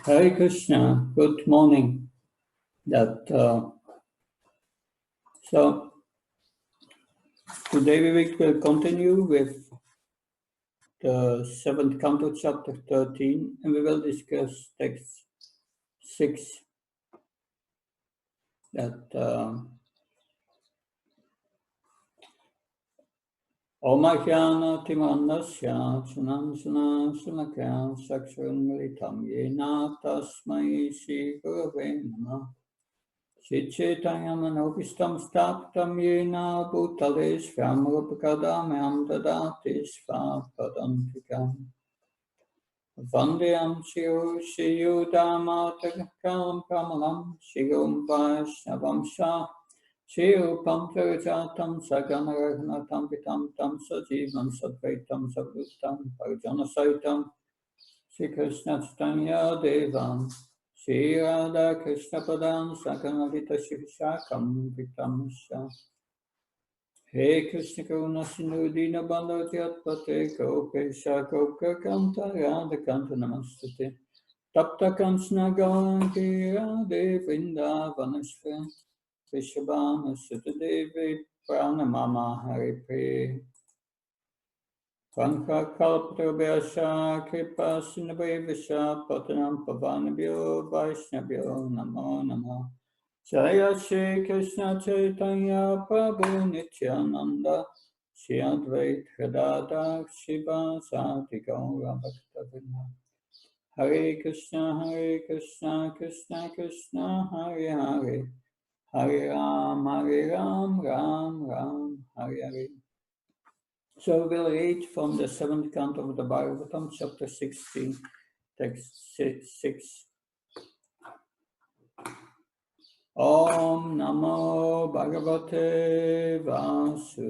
Hare Krishna, good morning. So today we will continue with the 7th canto, chapter 13, and we will discuss text 6. Omajnana timannasya sunamsana sunakya sakshanmalitam yena tasmai Shri Gurave Namah. Chichetanyamanobistam staptam yena bhutale svamrupakadamyam dadati svapadantikam. Vandeyam shiyudamatakam pramalam shiyum vaishnavam sha shiyupam tarajatam saganaragnatam pitam tam sajivam sadvaitam savrutam parjana saitam Shri Krishna Chaitanya Devam Shri Radha Krishna Padam Sakanavita Shivishakam Vitamasya He Krishna Karuna Sindhu Dina Bandha Jatpate Gopesha Gopa Kanta Radha Kanta Namastate Tapta Kansana Galanki Radhe Vrindavanashva Vishabhana Sutadevi Pranamama Hari Priya Vanka Kalpatrabhyasha Kripa Sindhavesha Patanam Pavanabhyo Vaishnavyo Namo Namo Jaya Shri Krishna Chaitanya Prabhu Nityananda Shri Advait Gadadhar Shiva Sati Gaura Bhaktavinda Hare Krishna Krishna Krishna Hare Hare Hare Ram Ram Ram Hare Hare. So we'll read from the 7th canto of the Bhagavatam, chapter 16, text 6. Om Namo Bhagavate Vasudevaya.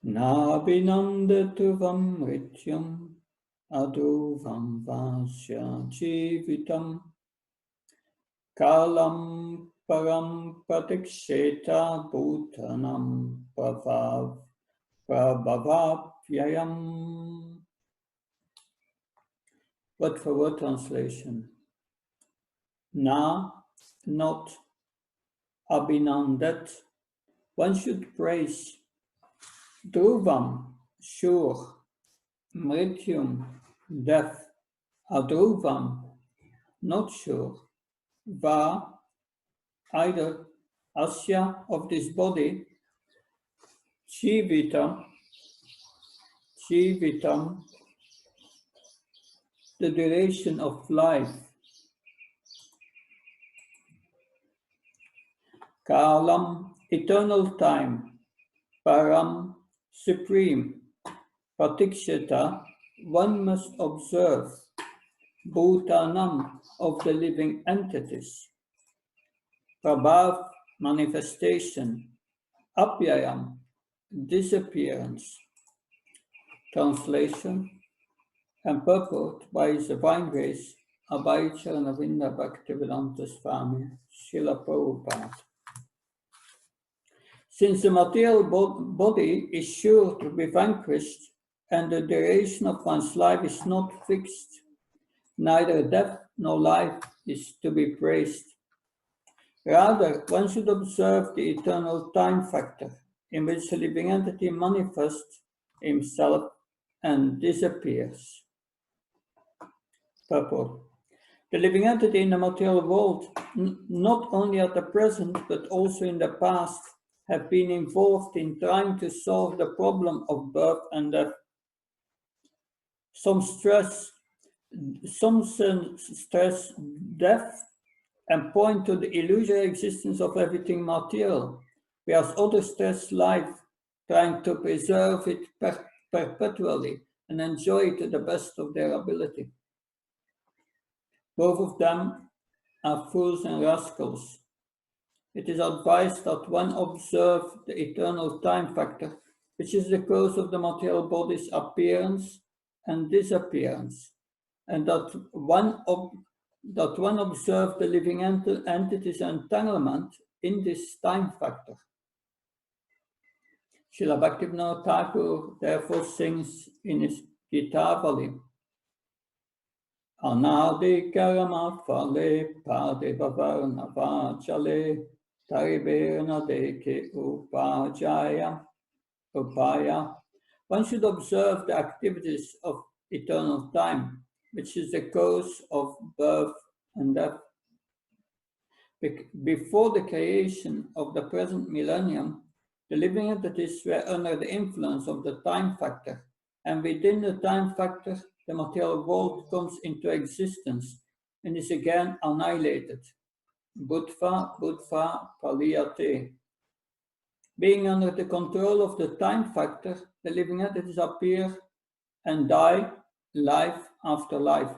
Nabhinandatu vamrityam aduvam vasya jivitam kalam param pratiksheta bhutanam prabhavapyayam. Word for word translation. Na, not, abhinandat, one should praise. Dhruvam, sure. Mrityum, death. Adhruvam, not sure. Va, either. Asya, of this body. Jivitam, the duration of life. Kalam, eternal time. Param, supreme. Pratikshita, one must observe. Bhutanam, of the living entities. Prabhav, manifestation. Apyayam, disappearance. Translation and purport by His Divine Grace, Abhay Charanavinda Bhaktivedanta Swami, Srila Prabhupada. Since the material body is sure to be vanquished and the duration of one's life is not fixed, neither death nor life is to be praised. Rather, one should observe the eternal time factor in which the living entity manifests himself and disappears. Purport. The living entity in the material world, not only at the present but also in the past, have been involved in trying to solve the problem of birth and death. Some stress death and point to the illusory existence of everything material, whereas others stress life, trying to preserve it perpetually and enjoy it to the best of their ability. Both of them are fools and rascals. It is advised that one observe the eternal time factor, which is the cause of the material body's appearance and disappearance, and that one observe the living entity's entanglement in this time factor. Srila Bhaktivinoda Thakur therefore sings in his Gitavali, Anadi karama phale pade bavarna vachale tariberna deke upaya. One should observe the activities of eternal time, which is the cause of birth and death. Before the creation of the present millennium, the living entities were under the influence of the time factor, and within the time factor, the material world comes into existence and is again annihilated. Buddha, paliyate. Being under the control of the time factor, the living entities appear and die life after life.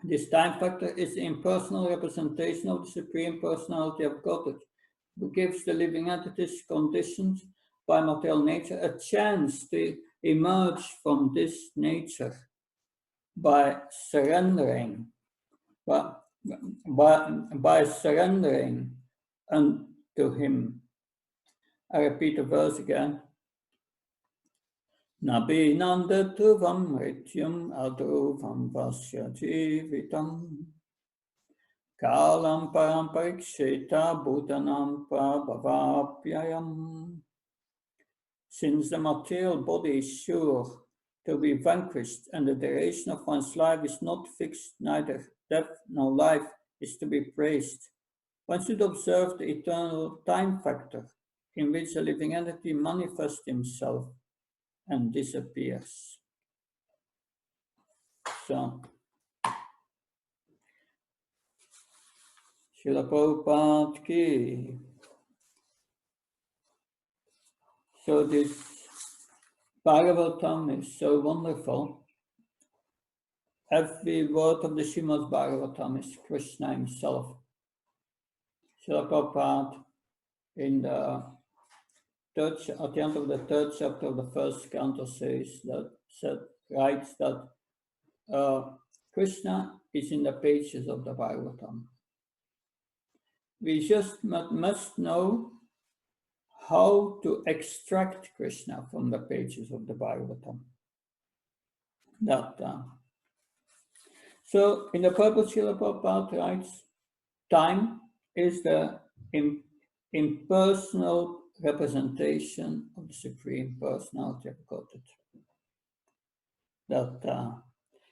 This time factor is the impersonal representation of the Supreme Personality of Godhead, who gives the living entities conditioned by material nature a chance to emerge from this nature by surrendering, by surrendering unto Him. I repeat the verse again. Nabhinandatuvam mrityum adruvam vasya jivitam kalam param pariksheta bhutanam prabhavapyayam. Since the material body is sure to be vanquished and the duration of one's life is not fixed, neither death nor life is to be praised, one should observe the eternal time factor in which a living entity manifests himself and disappears. So, Srila Prabhupada ki. So this Bhagavatam is so wonderful. Every word of the Srimad Bhagavatam is Krishna himself. Srila Prabhupada in the at the end of the third chapter of the first canto writes that Krishna is in the pages of the Bhagavatam. We just must know how to extract Krishna from the pages of the Bhagavatam. So in the purport, Srila Prabhupada writes, time is the impersonal representation of the Supreme Personality of Godhead. That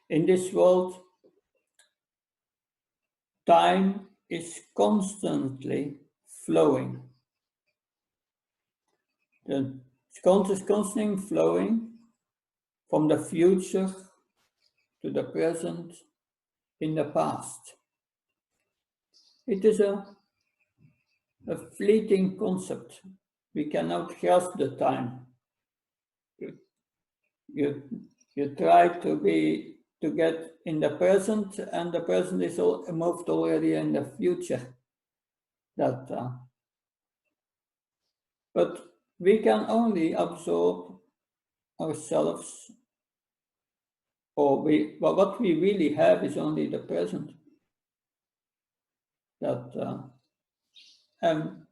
in this world, time is constantly flowing. It's constantly flowing from the future to the present in the past. It is a fleeting concept. We cannot grasp the time. You try to get in the present, and the present is moved already in the future. But we can only absorb ourselves, or what we really have is only the present. And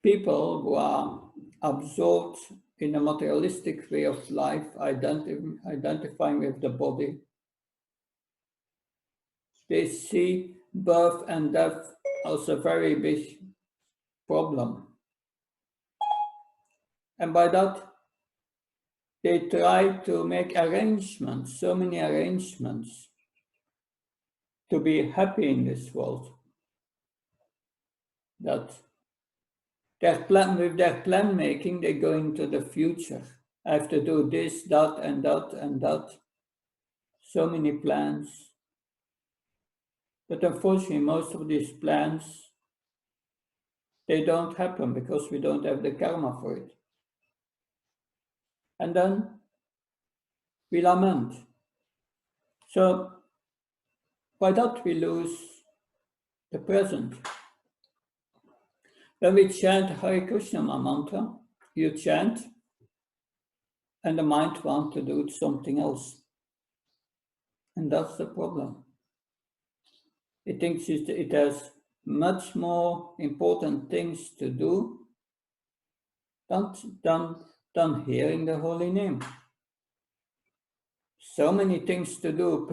people who are absorbed in a materialistic way of life, identifying with the body, they see birth and death as a very big problem. And by that, they try to make arrangements, so many arrangements, to be happy in this world. That with their plan making, they go into the future. I have to do this, that, and that, and that. So many plans. But unfortunately, most of these plans, they don't happen because we don't have the karma for it. And then we lament. So by that we lose the present. When we chant Hare Krishna mantra, you chant, and the mind wants to do something else. And that's the problem. It thinks it has much more important things to do than hearing the holy name. So many things to do,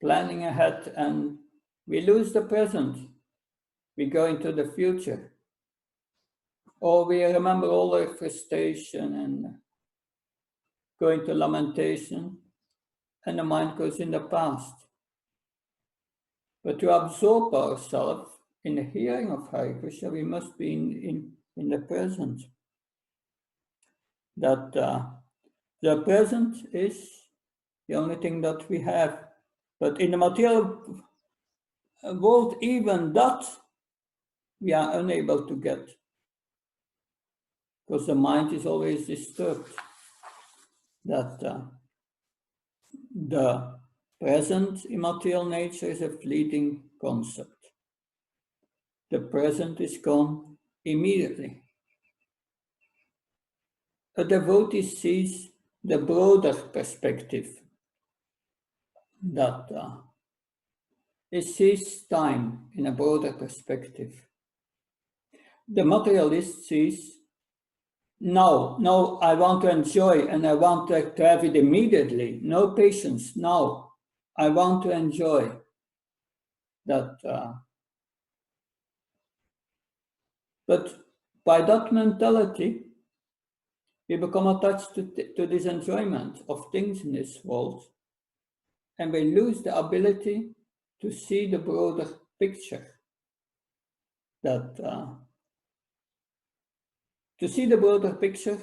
planning ahead, and we lose the present. We go into the future. Or we remember all the frustration and go into lamentation, and the mind goes in the past. But to absorb ourselves in the hearing of Hare Krishna, we must be in the present. That the present is the only thing that we have. But in the material world, even that we are unable to get, because the mind is always disturbed. That the present immaterial nature is a fleeting concept. The present is gone immediately. A devotee sees the broader perspective, that it sees time in a broader perspective. The materialist sees, no, I want to enjoy and I want to have it immediately. No patience, no, I want to enjoy that. But by that mentality, we become attached to this enjoyment of things in this world, and we lose the ability to see the broader picture. That to see the broader picture,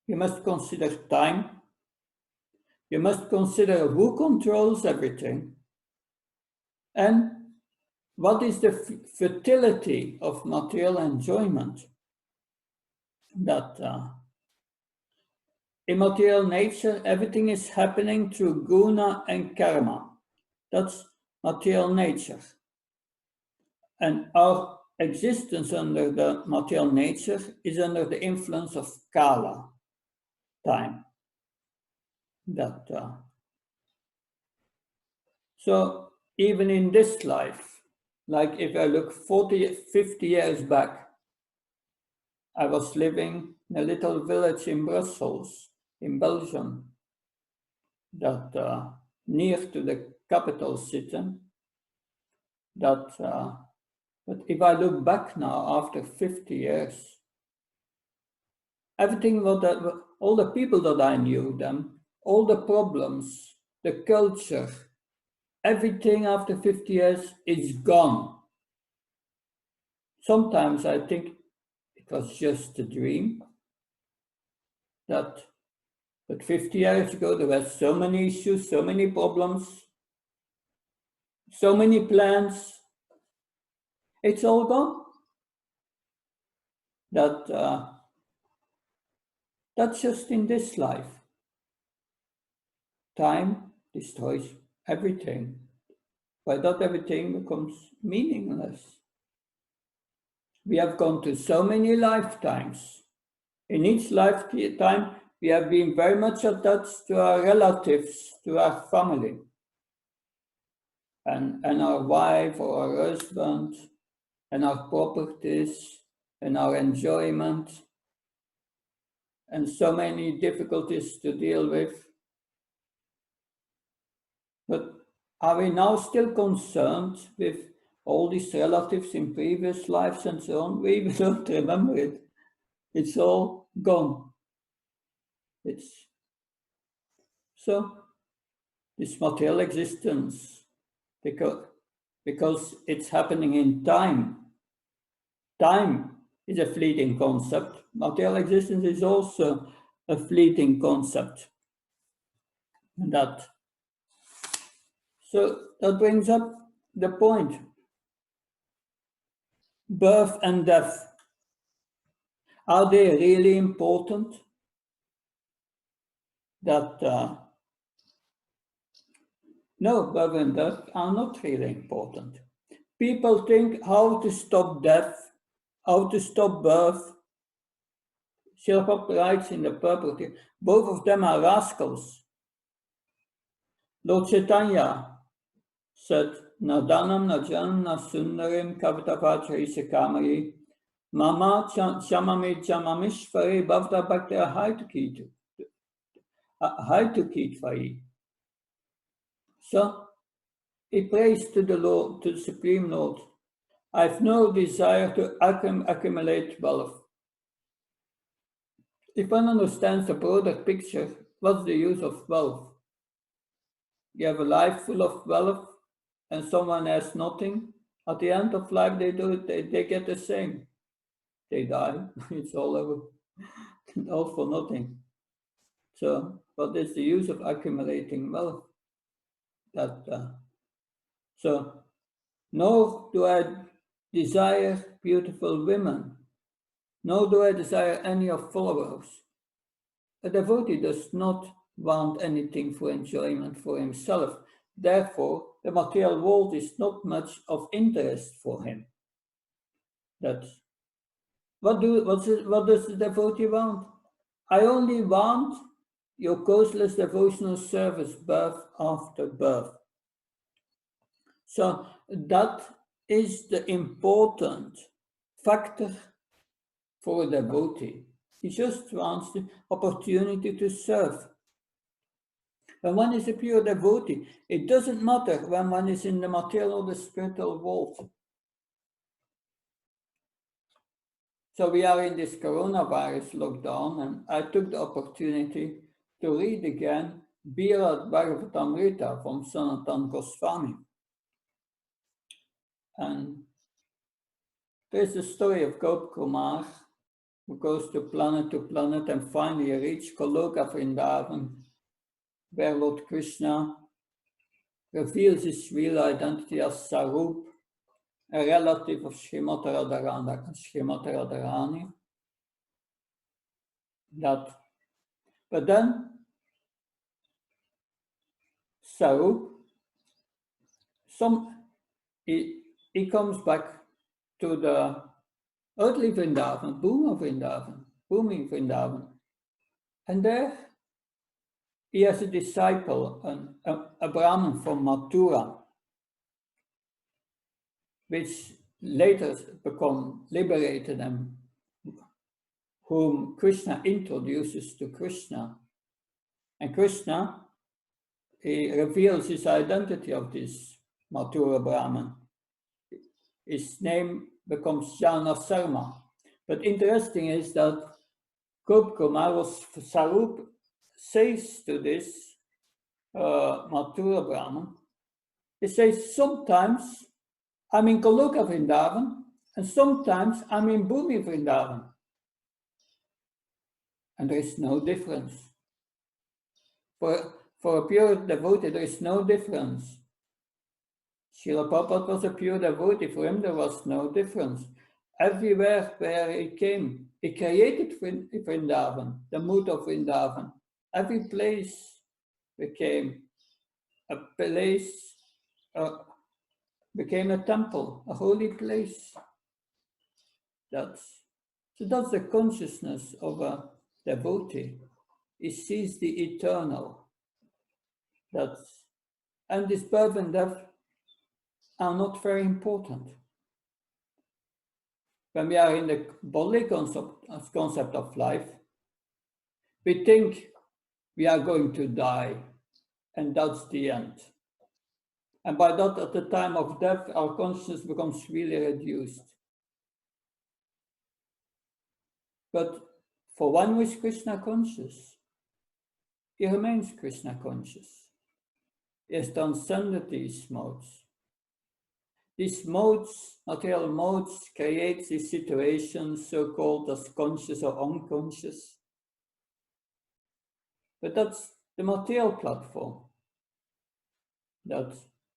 you must consider time. You must consider who controls everything, and what is the fertility of material enjoyment. That in material nature, everything is happening through guna and karma. That's material nature. And our existence under the material nature is under the influence of kala, time. That so even in this life, like if I look 50 years back, I was living in a little village in Brussels, in Belgium, that near to the capital city. But if I look back now after 50 years, everything all the people that I knew them, all the problems, the culture, everything after 50 years is gone. Sometimes I think it was just a dream. But 50 years ago, there were so many issues, so many problems, so many plans. It's all gone. That's just in this life. Time destroys everything. By that, everything becomes meaningless. We have gone to so many lifetimes. In each lifetime, we have been very much attached to our relatives, to our family, and our wife or our husband, and our properties, and our enjoyment, and so many difficulties to deal with. But are we now still concerned with all these relatives in previous lives and so on? We don't remember it. It's all gone. So this material existence, because it's happening in time. Time is a fleeting concept. Material existence is also a fleeting concept. So that brings up the point. Birth and death. Are they really important? No, birth and death are not really important. People think how to stop death, how to stop birth. Srila Prabhupada writes in the purport, both of them are rascals. Lord Chaitanya said, na danam, na janam, na sundarim, kavitavajra isekamari, Mama chamami chamamishvari bhavta bhakta haitukit vai. So he prays to the Lord, to the Supreme Lord. I have no desire to accumulate wealth. If one understands the broader picture, what's the use of wealth? You have a life full of wealth and someone has nothing. At the end of life, they get the same. They die, it's all over, all for nothing. So, what is the use of accumulating wealth? So, nor do I desire beautiful women, nor do I desire any of followers. A devotee does not want anything for enjoyment for himself. Therefore, the material world is not much of interest for him. What does the devotee want? I only want your causeless devotional service birth after birth. So that is the important factor for a devotee. He just wants the opportunity to serve. When one is a pure devotee, it doesn't matter when one is in the material or the spiritual world. So we are in this coronavirus lockdown, and I took the opportunity to read again Bprs Bhagavatamrita from Sanatana Goswami. And there's the story of Gop Kumar, who goes to planet and finally reaches Goloka Vrindavan, where Lord Krishna reveals his real identity as Sarup, a relative of Srimati Radharani. But then Sarup, he comes back to the earthly Vrindavan, Bhumi Vrindavan, and there he has a disciple, a Brahmin from Mathura, which later become liberated and whom Krishna introduces to Krishna. And Krishna, he reveals his identity of this Mathura Brahmin. His name becomes Jana Sarma. But interesting is that Gopkumar Sarup says to this Mathura Brahmin, he says, sometimes I'm in Goloka Vrindavan and sometimes I'm in Bhumi Vrindavan. And there is no difference. For a pure devotee, there is no difference. Srila Prabhupada was a pure devotee. For him, there was no difference. Everywhere where he came, he created Vrindavan, the mood of Vrindavan. Every place became a place, became a temple, a holy place. So that's the consciousness of a devotee. He sees the eternal. And this birth and death are not very important. When we are in the bodily concept of life, we think we are going to die, and that's the end. And by that, at the time of death, our consciousness becomes really reduced. But for one who is Krishna conscious, he remains Krishna conscious. He has transcended these modes. These modes, material modes, create these situations so-called as conscious or unconscious. But that's the material platform. That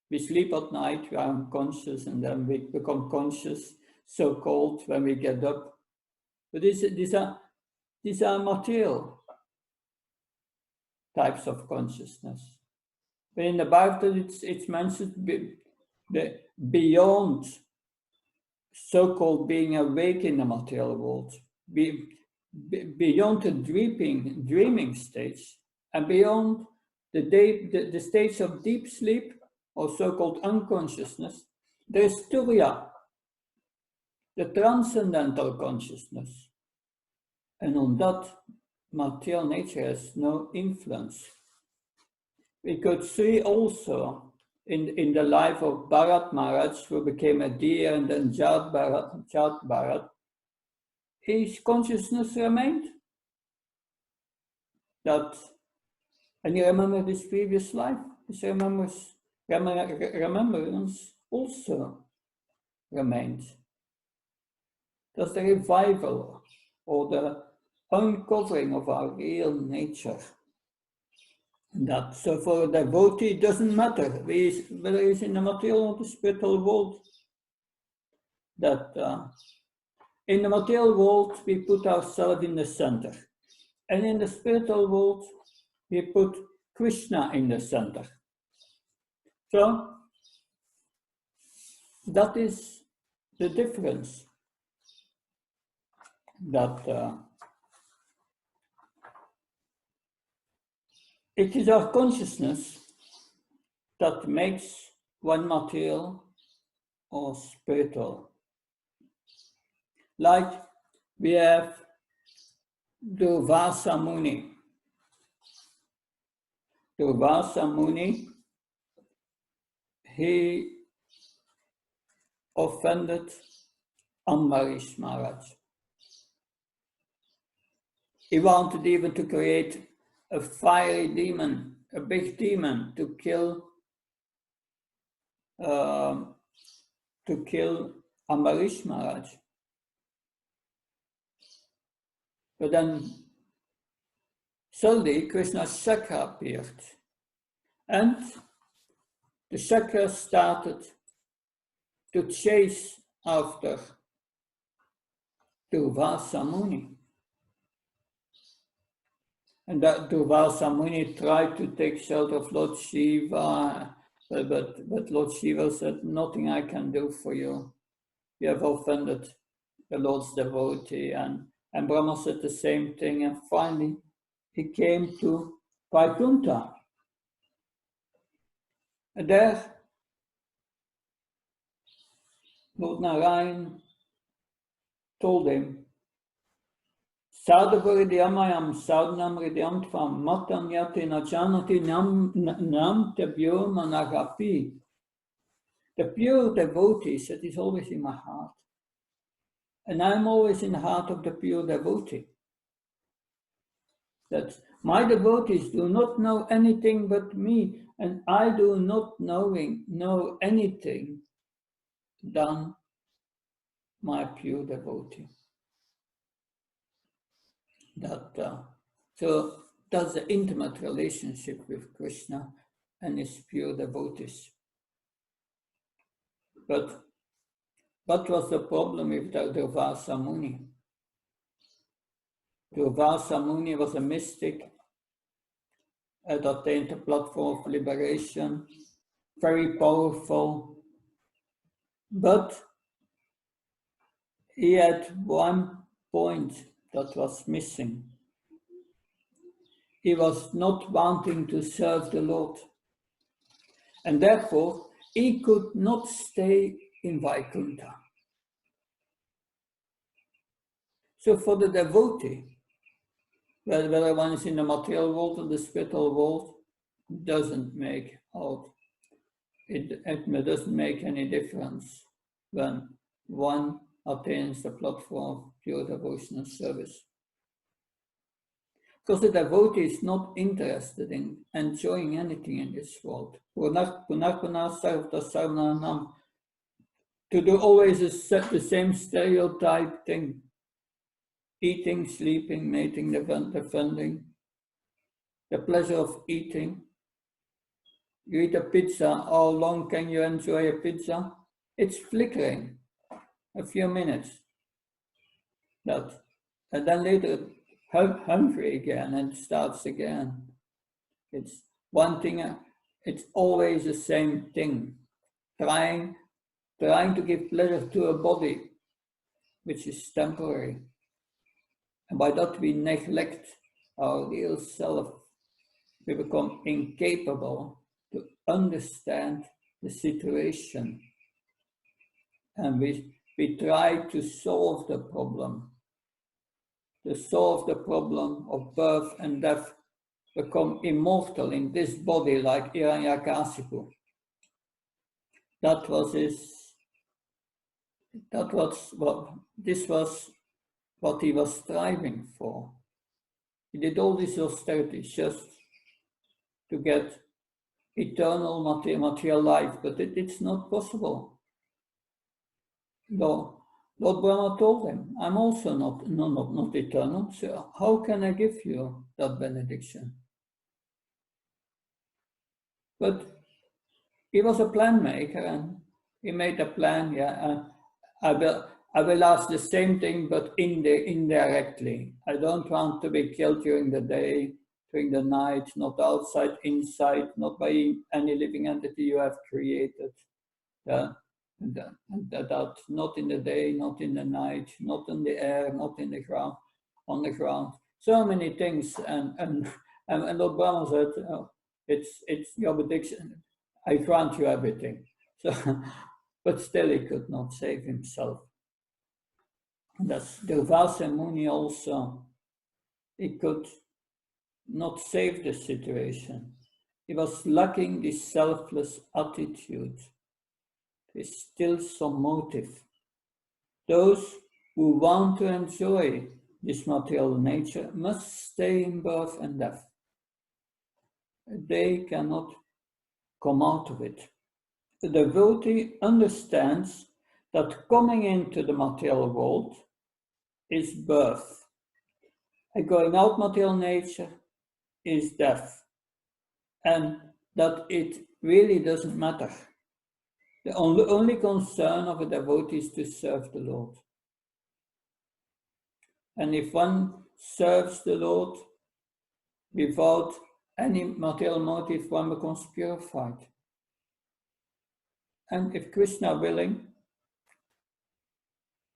we sleep at night, we are unconscious, and then we become conscious, so-called, when we get up. But these are material types of consciousness. But in the Bible, it's mentioned beyond so-called being awake in the material world, beyond the dreaming stage, and beyond the stage of deep sleep, or so-called unconsciousness, there is turiya. the transcendental consciousness. And on that, material nature has no influence. We could see also in the life of Bharat Maharaj, who became a deer, and then Jat Bharat, his consciousness remained. And he remembered his previous life. His remembrance also remained. That's the revival or the uncovering of our real nature. So for a devotee, it doesn't matter whether he's in the material or the spiritual world. In the material world, we put ourselves in the center. And in the spiritual world, we put Krishna in the center. So that is the difference. It is our consciousness that makes one material or spiritual. Like we have Durvasa Muni. Durvasa Muni, he offended Ambarish Maharaj. He wanted even to create a fiery demon, a big demon, to kill Ambarish Maharaj. But then suddenly Krishna's chakra appeared, and the chakra started to chase after Durvasa Muni. And that Durvasa Muni tried to take shelter of Lord Shiva, but Lord Shiva said, "Nothing I can do for you. You have offended the Lord's devotee." And Brahma said the same thing. And finally, he came to Vaikuntha. And there, Lord Narayan told him, Sadhavaridiyamayam sadhanam ridyam tvam matam yati najanati nam tebyo managapi. The pure devotee said, is always in my heart. And I'm always in the heart of the pure devotee. That my devotees do not know anything but me, and I do not know anything than my pure devotee. So that's the intimate relationship with Krishna and his pure devotees. But what was the problem with the Durvasa Muni? Durvasa Muni was a mystic that attained the platform of liberation, very powerful, but he had one point that was missing. He was not wanting to serve the Lord, and therefore he could not stay in Vaikuntha. So for the devotee, whether one is in the material world or the spiritual world, doesn't make out. It doesn't make any difference when one attains the platform of pure devotional service. Because the devotee is not interested in enjoying anything in this world. To do always the same stereotype thing. Eating, sleeping, mating, defending. The pleasure of eating. You eat a pizza, how long can you enjoy a pizza? It's flickering, a few minutes. And then later, hungry again, and it starts again. It's one thing, it's always the same thing. Trying to give pleasure to a body, which is temporary. And by that we neglect our real self. We become incapable to understand the situation. And we we try to solve the problem. To solve the problem of birth and death, become immortal in this body like Hiranyakasipu. This was what he was striving for. He did all these austerities just to get eternal material life, but it's not possible. No, Lord Brahma told him, I'm also not eternal, so how can I give you that benediction? But he was a plan maker, and he made a plan. Yeah, I will ask the same thing, but indirectly. I don't want to be killed during the day, during the night, not outside, inside, not by any living entity you have created. That not in the day, not in the night, not in the air, not in the ground, on the ground. So many things, and Lord Brahma said, oh, it's your benediction. I grant you everything. So, but still he could not save himself. And that's Durvasa Muni also. He could not save the situation. He was lacking this selfless attitude. There's still some motive. Those who want to enjoy this material nature must stay in birth and death. They cannot come out of it. The devotee understands that coming into the material world is birth, and going out material nature is death, and that it really doesn't matter. The only concern of a devotee is to serve the Lord. And if one serves the Lord without any material motive, one becomes purified. And if Krishna willing,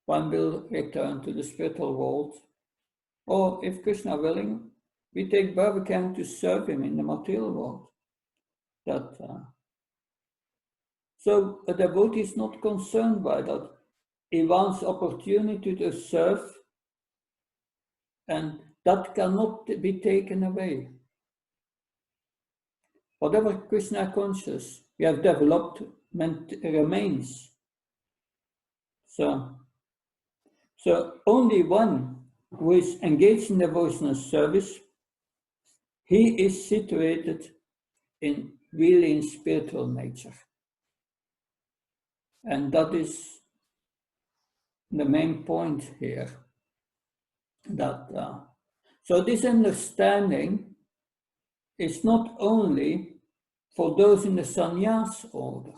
one will return to the spiritual world. Or if Krishna willing, we take Bhavakan to serve him in the material world. So a devotee is not concerned by that. He wants opportunity to serve, and that cannot be taken away. Whatever Krishna conscious we have developed remains. So only one who is engaged in devotional service, he is situated in really in spiritual nature. And that is the main point here. So this understanding is not only for those in the sannyas order,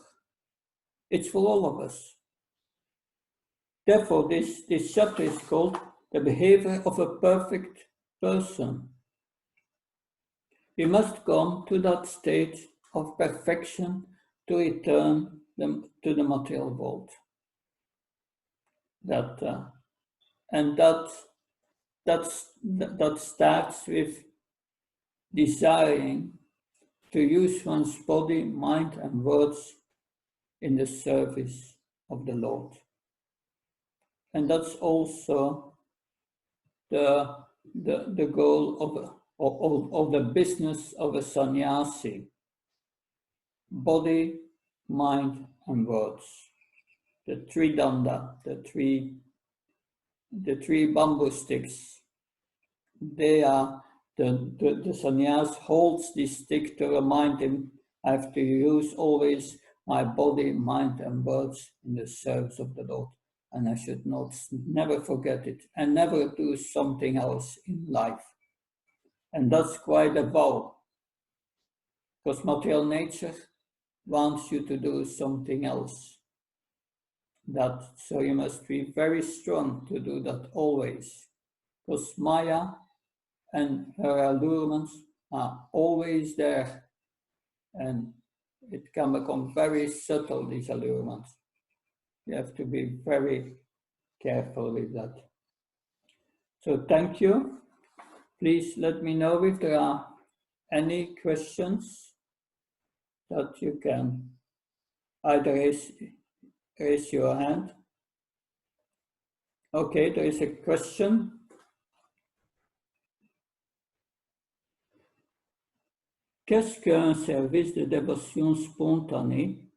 it's for all of us. Therefore, this chapter is called The Behavior of a Perfect Person. We must come to that state of perfection to return to the material world. That starts with desiring to use one's body, mind, and words in the service of the Lord. And that's also the goal of the business of a sannyasi. Body, mind, and words. The three danda, the three bamboo sticks. They are the sannyas holds this stick to remind him, I have to use always my body, mind, and words in the service of the Lord. And I should never forget it and never do something else in life. And that's quite a vow, because material nature wants you to do something else. So you must be very strong to do that always, because Maya and her allurements are always there, and it can become very subtle, these allurements. You have to be very careful with that. So thank you. Please let me know if there are any questions that you can either raise your hand Okay, there is a question. Qu'est-ce qu'un service de dévotion spontanée?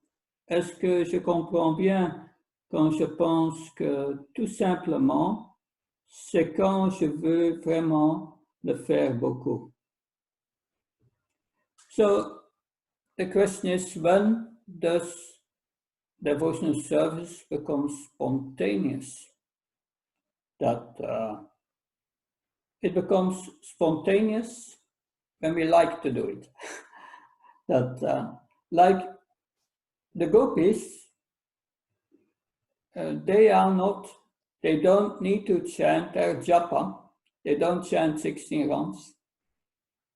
Est-ce que je comprends bien quand je pense que tout simplement, c'est quand je veux vraiment le faire beaucoup? So the question is, when does devotional service become spontaneous? That it becomes spontaneous when we like to do it. That like the gopis, they don't need to chant their japa. They don't chant 16 rounds.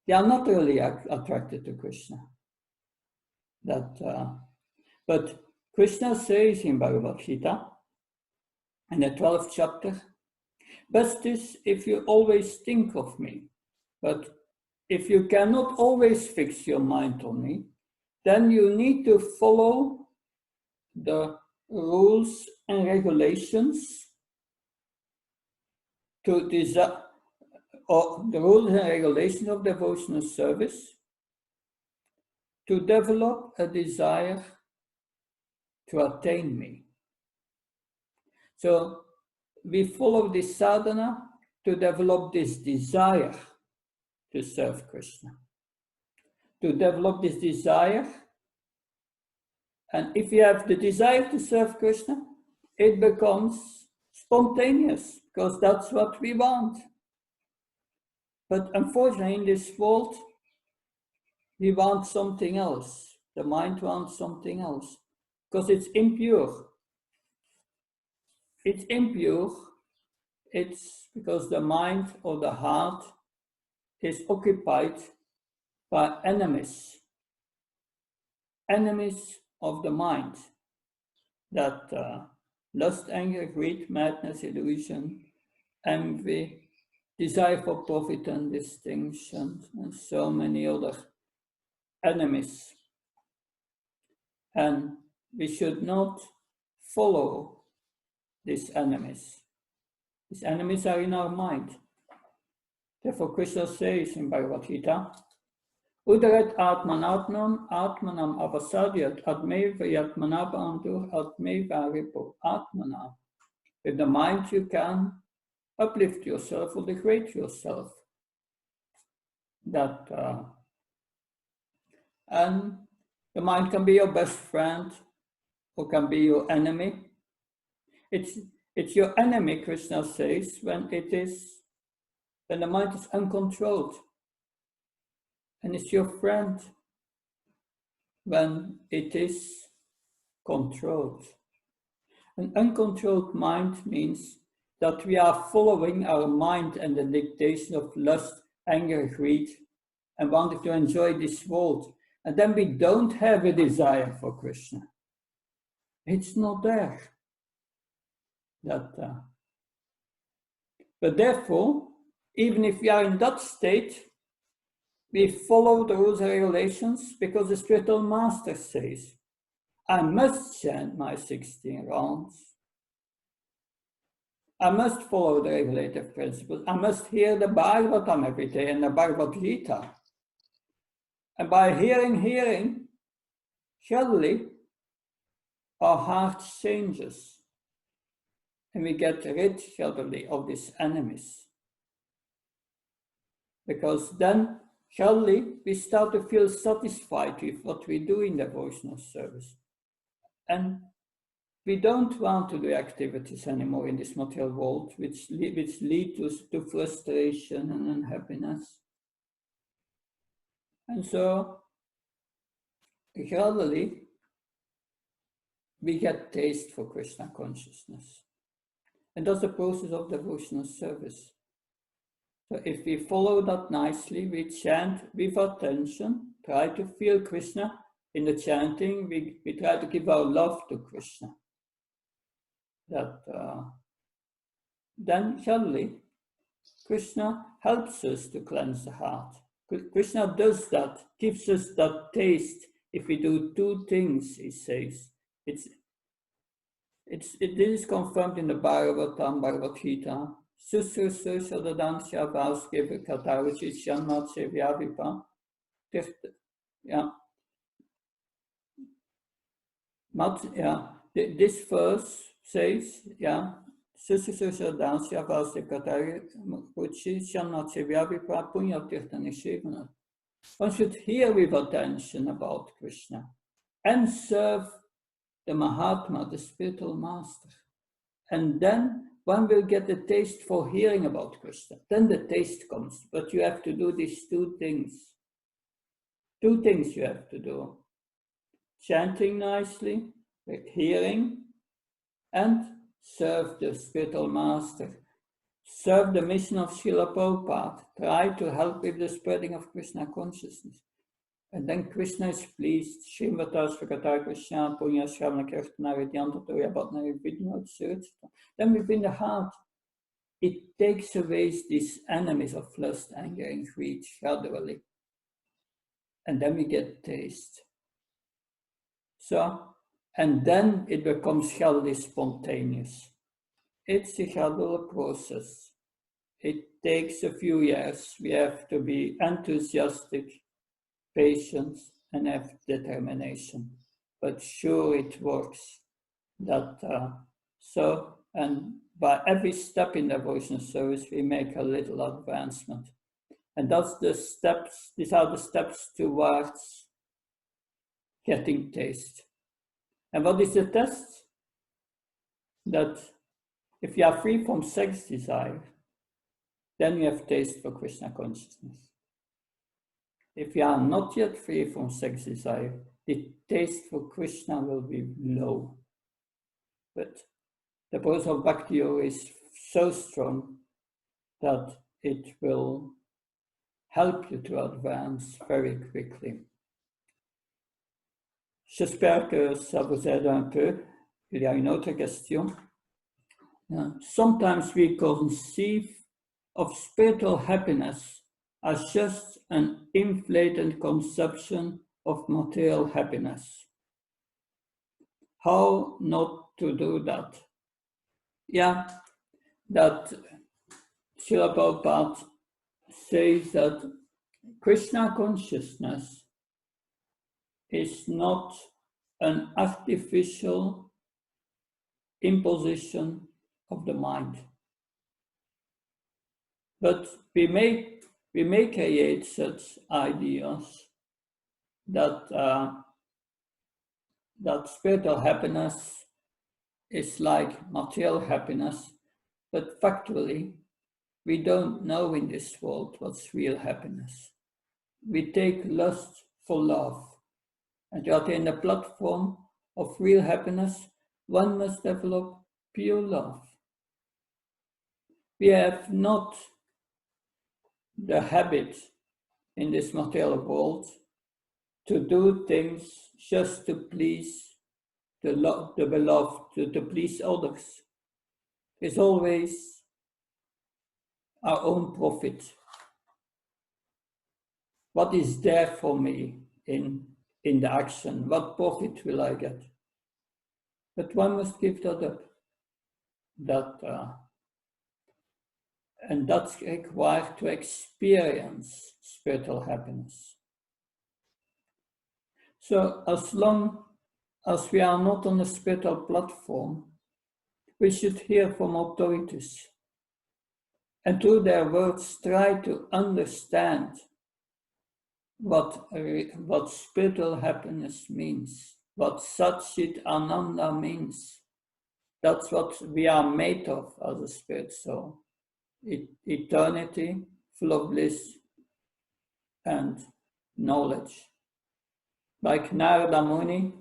They are not really attracted to Krishna. But Krishna says in Bhagavad Gita, in the 12th chapter, best is if you always think of me. But if you cannot always fix your mind on me, then you need to follow the rules and regulations or the rules and regulations of devotional service to develop a desire to attain me. So we follow this sadhana to develop this desire to serve Krishna, to develop this desire. And if you have the desire to serve Krishna, it becomes spontaneous, because that's what we want. But unfortunately, in this world, we want something else. The mind wants something else, because it's impure. It's impure. It's because the mind or the heart is occupied by enemies of the mind, that lust, anger, greed, madness, illusion, envy, desire for profit and distinction, and so many other enemies. And we should not follow these enemies. These enemies are in our mind. Therefore, Krishna says in Bhagavad Gita, Udaret atmanatnam atmanam avasadyat admeva yatmana bandhu admeva ripo atmana. With the mind you can uplift yourself or degrade yourself. And the mind can be your best friend or can be your enemy. It's your enemy, Krishna says, when the mind is uncontrolled. And it's your friend when it is controlled. An uncontrolled mind means that we are following our mind and the dictation of lust, anger, greed, and wanting to enjoy this world. And then we don't have a desire for Krishna. It's not there. But therefore, even if we are in that state, we follow the rules and regulations because the spiritual master says, I must chant my 16 rounds. I must follow the regulative principles. I must hear the Bhagavatam every day and the Bhagavad Gita. And by hearing, gradually our heart changes. And we get rid gradually of these enemies. Because then gradually we start to feel satisfied with what we do in devotional service. And we don't want to do activities anymore in this material world, which lead to frustration and unhappiness. And so, gradually, we get taste for Krishna consciousness. And that's the process of devotional service. So if we follow that nicely, we chant with attention, try to feel Krishna in the chanting, we try to give our love to Krishna. Then gradually, Krishna helps us to cleanse the heart. Krishna does that, gives us that taste if we do two things, he says. This is confirmed in the Bhagavatam, Bhagavad Gita. Susur Sadadansya Vaskeva Kata, which is Shanmatse Vyavipa. Yeah. This verse says, yeah, Susur Sadadansya Vaskeva Kata, which is Shanmatse Vyavipa Punyatirtha. One should hear with attention about Krishna and serve the Mahatma, the spiritual master. And then one will get a taste for hearing about Krishna. Then the taste comes, but you have to do these two things. Two things you have to do. Chanting nicely, hearing, and serve the spiritual master. Serve the mission of Srila Prabhupada. Try to help with the spreading of Krishna consciousness. And then Krishna is pleased. Shrimvatas Vakata Krishna Punya Shravana Kirtana Vidyanta Toya Bhatna Vidya Search. Then within the heart, it takes away these enemies of lust, anger, and greed gradually. And then we get taste. So, and then it becomes healthy, spontaneous. It's a gradual process. It takes a few years. We have to be enthusiastic, patience, and have determination. But sure, it works. And by every step in devotional service, we make a little advancement. And that's the steps, these are the steps towards getting taste. And what is the test? That if you are free from sex desire, then you have taste for Krishna consciousness. If you are not yet free from sex desire, the taste for Krishna will be low. But the process of Bhakti Yoga is so strong that it will help you to advance very quickly. J'espère que ça vous aide un peu. Il y a une autre question. Sometimes we conceive of spiritual happiness as just an inflated conception of material happiness. How not to do that? Yeah, that Srila Prabhupada says that Krishna consciousness is not an artificial imposition of the mind. But we may create such ideas that spiritual happiness is like material happiness, but factually, we don't know in this world what's real happiness. We take lust for love. And to attain the platform of real happiness, one must develop pure love. We have not the habit in this material world to do things just to please the beloved, to please others. It's always our own profit. What is there for me in the action? What profit will I get? But one must give that up. And that's required to experience spiritual happiness. So as long as we are not on a spiritual platform, we should hear from authorities and through their words try to understand what spiritual happiness means, what Satchit Ananda means. That's what we are made of as a spirit soul. Eternity, full of bliss and knowledge. Like Narada Muni,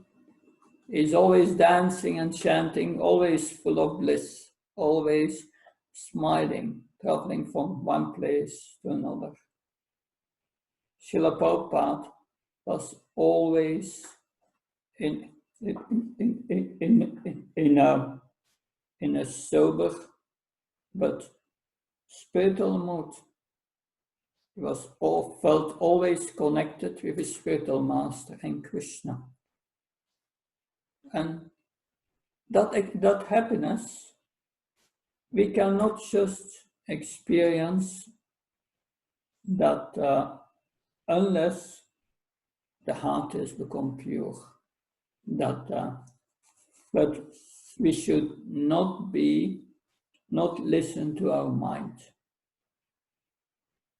is always dancing and chanting, always full of bliss, always smiling, traveling from one place to another. Srila Prabhupada was always in a sober but spiritual mood. He felt always connected with his spiritual master and Krishna. And that happiness, we cannot just experience that unless the heart has become pure. But we should not listen to our mind.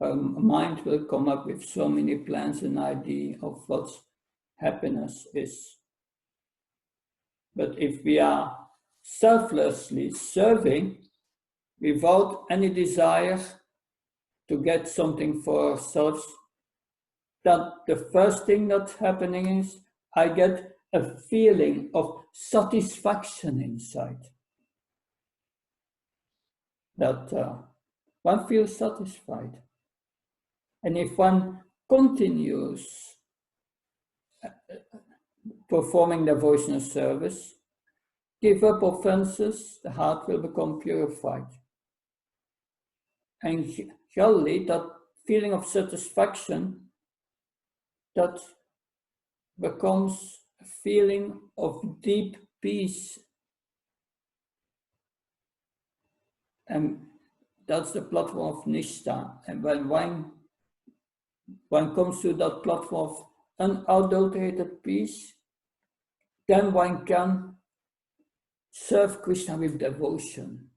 Our mind will come up with so many plans and ideas of what happiness is. But if we are selflessly serving without any desire to get something for ourselves, then the first thing that's happening is I get a feeling of satisfaction inside. That one feels satisfied. And if one continues performing devotional service, give up offenses, the heart will become purified. And surely that feeling of satisfaction, that becomes a feeling of deep peace. And that's the platform of Nishtha. And when one comes to that platform of unadulterated peace, then one can serve Krishna with devotion.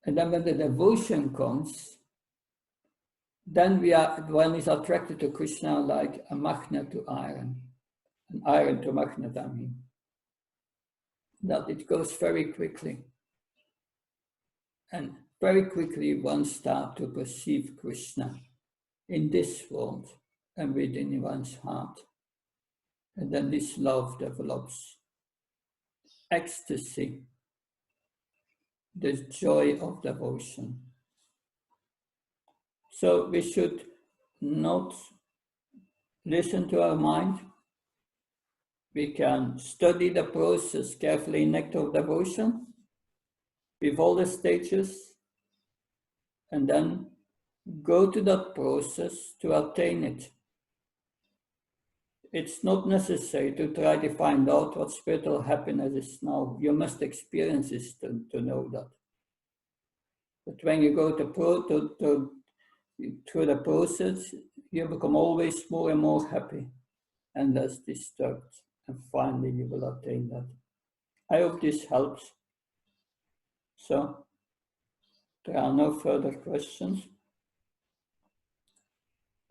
And then when the devotion comes, then one is attracted to Krishna like a magnet to iron, an iron to magnet, I mean. That it goes very quickly. And very quickly one starts to perceive Krishna in this world and within one's heart. And then this love develops. Ecstasy, the joy of devotion. So we should not listen to our mind. We can study the process carefully in Nectar of Devotion with all the stages, and then go to that process to attain it. It's not necessary to try to find out what spiritual happiness is now. You must experience this to know that. But when you go through the process, you become always more and more happy and less disturbed. And finally, you will attain that. I hope this helps. So, there are no further questions.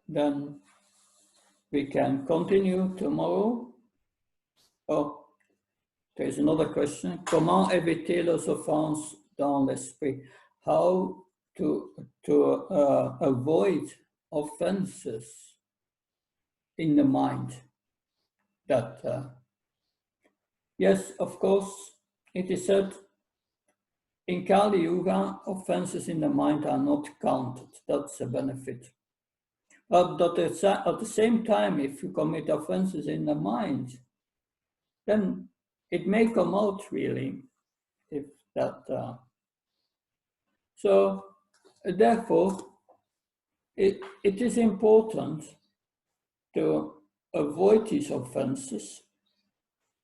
Then we can continue tomorrow. Oh, there's another question. Comment éviter les offenses dans l'esprit? How to avoid offenses in the mind? That yes, of course, it is said in Kali Yuga, offenses in the mind are not counted. That's a benefit. But at the same time, if you commit offenses in the mind, then it may come out really. If that, so therefore, it is important to avoid these offenses.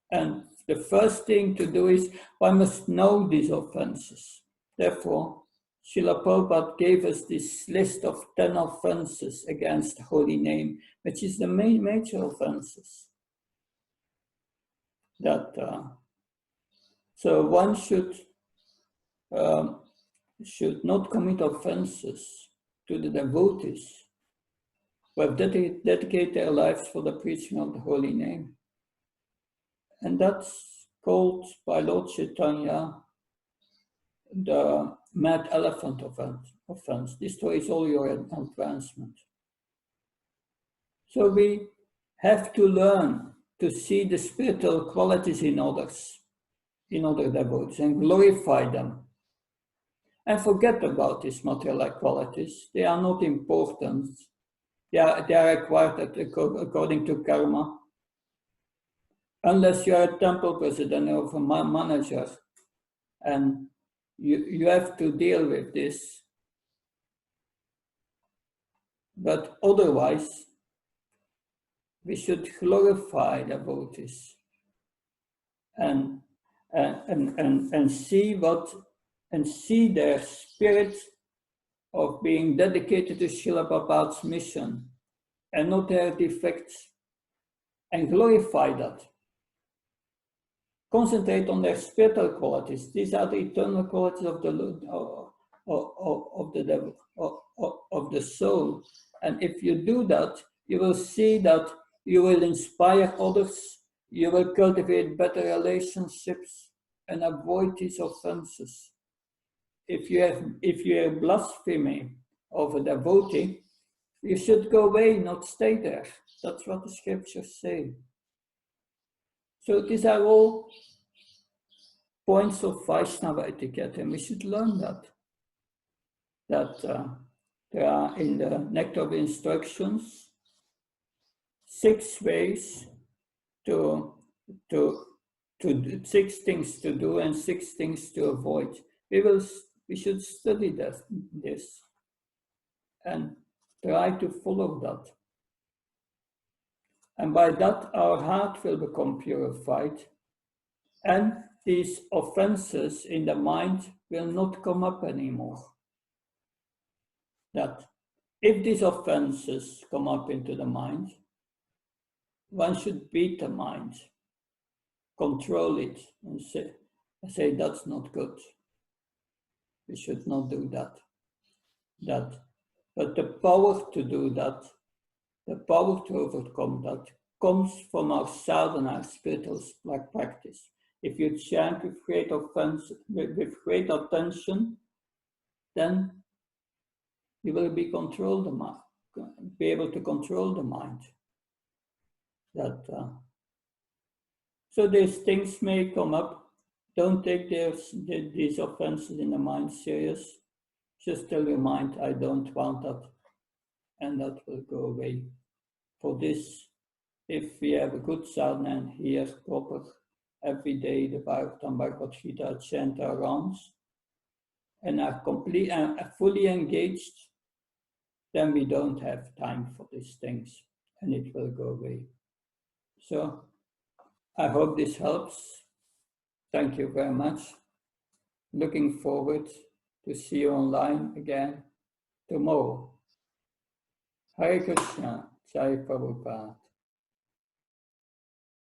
And the first thing to do is one must know these offenses. Therefore, Srila Prabhupada gave us this list of 10 offenses against the holy name, which is the major offenses. That so one should not commit offenses to the devotees who have dedicated their lives for the preaching of the holy name. And that's called by Lord Chaitanya the mad elephant offense. Destroys all your advancement. So we have to learn to see the spiritual qualities in others, in other devotees, and glorify them. And forget about these material qualities. They are not important. They are acquired according to karma. Unless you are a temple president or a manager, and you have to deal with this. But otherwise, we should glorify devotees. and see their spirit of being dedicated to Srila Prabhupada's mission and not their defects, and glorify that. Concentrate on their spiritual qualities. These are the eternal qualities of the soul. And if you do that, you will see that you will inspire others, you will cultivate better relationships and avoid these offenses. If you are blaspheming of a devotee, you should go away, not stay there. That's what the scriptures say. So these are all points of Vaishnava etiquette, and we should learn that. There are in the Nectar of Instructions 6 ways to 6 things to do and 6 things to avoid. We should study this and try to follow that. And by that, our heart will become purified, and these offenses in the mind will not come up anymore. That if these offenses come up into the mind, one should beat the mind, control it, and say that's not good. We should not do that. But the power to do that, the power to overcome that, comes from our sadhana, spiritual practice. If you chant with great offense, with great attention, then you will be able to control the mind. So these things may come up. Don't take these offenses in the mind serious. Just tell your mind, I don't want that, and that will go away. For this, if we have a good sadhana and hear proper every day the Bhagavatam, Bhagavad Gita, chant our rounds, and are fully engaged, then we don't have time for these things, and it will go away. So I hope this helps. Thank you very much. Looking forward to see you online again tomorrow. Hare Krishna, Jai Prabhupada.